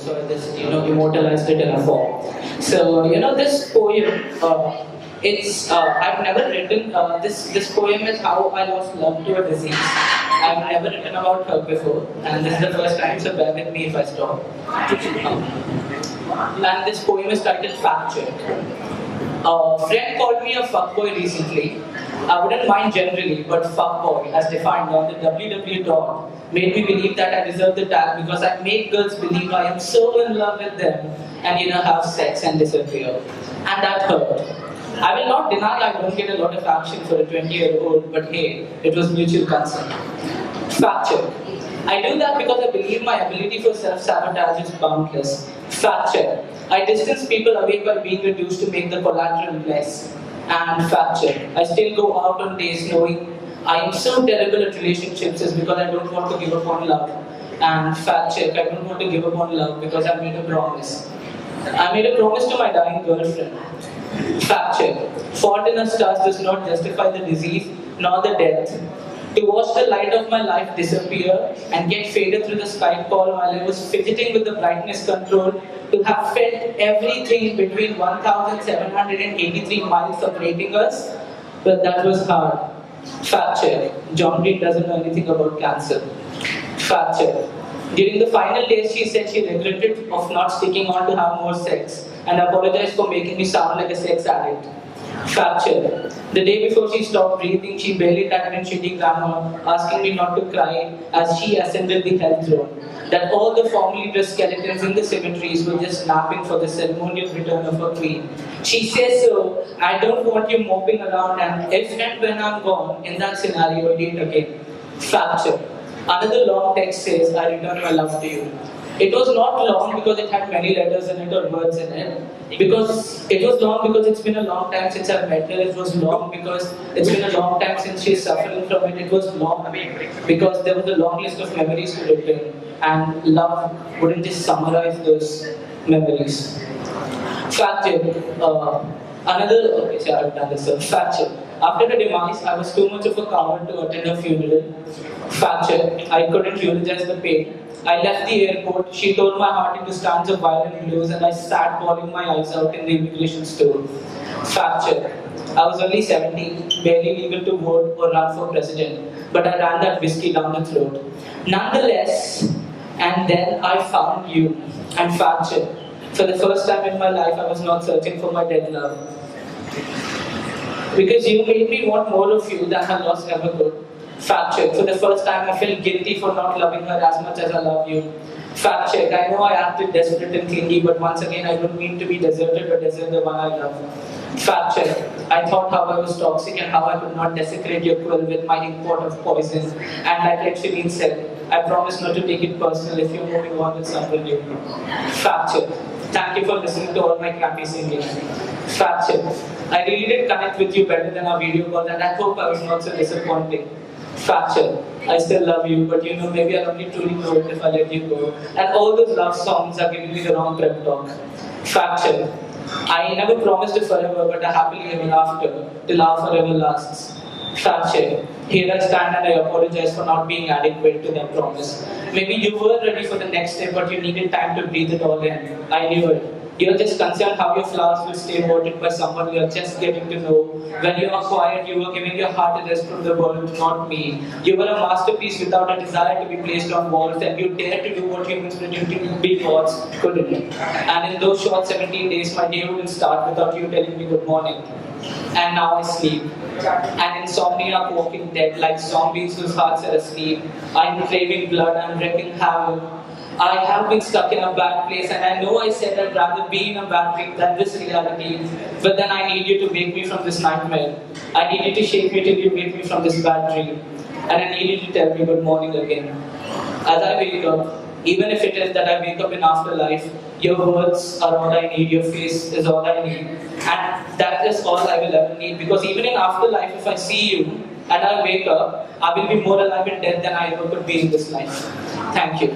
so I just immortalized it in a form. So this poem, I've never written this poem is how I lost love to a disease. I've never written about her before, and this is the first time, so bear with me if I stop. And this poem is titled Fact Check. A friend called me a fuckboy recently. I wouldn't mind generally, but fuckboy, as defined on the www dot, made me believe that I deserve the tag because I make girls believe I am so in love with them and have sex and disappear. And that hurt. I will not deny I don't get a lot of action for a 20-year-old, but hey, it was mutual consent. Fact check. I do that because I believe my ability for self-sabotage is boundless. Fact check. I distance people away by being reduced to make the collateral less. And fact check. I still go out on days knowing I am so terrible at relationships is because I don't want to give up on love. And fact check. I don't want to give up on love because I made a promise. I made a promise to my dying girlfriend. Fact check. Fault in our stars does not justify the disease nor the death. To watch the light of my life disappear and get faded through the Skype call while I was fidgeting with the brightness control, to have felt everything between 1,783 miles of rating us, but that was hard. Fact check. John Green doesn't know anything about cancer. Fact check. During the final days, she said she regretted of not sticking on to have more sex and apologized for making me sound like a sex addict. Fact check. The day before she stopped breathing, she barely typed in shitty grammar, asking me not to cry as she ascended the health throne. That all the formally dressed skeletons in the cemeteries were just napping for the ceremonial return of her queen. She says so, I don't want you moping around and if and when I'm gone, in that scenario, date again. Fact check. Another long text says, I return my love to you. It was not long because it had many letters in it or words in it. Because it was long because it's been a long time since I've met her. It was long because it's been a long time since she's suffering from it. It was long because there was a long list of memories to return. And love wouldn't just summarize those memories. Fact check. I've done this. Fact check. After her demise, I was too much of a coward to attend her funeral. Fact check. I couldn't eulogize the pain. I left the airport, she tore my heart into strands of violent blues and I sat bawling my eyes out in the immigration store. Fact check. I was only 17, barely legal to vote or run for president, but I ran that whiskey down the throat. Nonetheless, and then I found you. And fact check. For the first time in my life, I was not searching for my dead love. Because you made me want more of you than I lost ever could. Fact check. For the first time, I felt guilty for not loving her as much as I love you. Fact check. I know I acted desperate and clingy, but once again, I don't mean to be deserted or desert the one I love. Fact check. I thought how I was toxic and how I could not desecrate your quill with my import of poison. And like Ed said, I promise not to take it personal if you're moving on with someone new. Fact check. Thank you for listening to all my crappy singing. Fact check. I really did connect with you better than our video call, and I hope I was not so disappointing. Fact check. I still love you, but maybe I'll only truly know it if I let you go. And all those love songs are giving me the wrong pep talk. Fact check. I never promised a forever, but a happily ever after, till our forever lasts. Fact check. Here I stand and I apologize for not being adequate to that promise. Maybe you were ready for the next step, but you needed time to breathe it all in. I knew it. You're just concerned how your flowers will stay watered by someone you're just getting to know. When you are quiet, you were giving your heart a rest from the world, not me. You were a masterpiece without a desire to be placed on walls, and you dared to do what humans pretend to be gods couldn't. And in those short 17 days, my day wouldn't start without you telling me good morning. And now I sleep. And insomnia walking dead like zombies whose hearts are asleep. I'm craving blood, I'm wreaking havoc. I have been stuck in a bad place, and I know I said I'd rather be in a bad dream than this reality. But then I need you to wake me from this nightmare. I need you to shake me till you wake me from this bad dream. And I need you to tell me good morning again. As I wake up, even if it is that I wake up in afterlife, your words are all I need, your face is all I need. And that is all I will ever need, because even in afterlife, if I see you and I wake up, I will be more alive in death than I ever could be in this life. Thank you.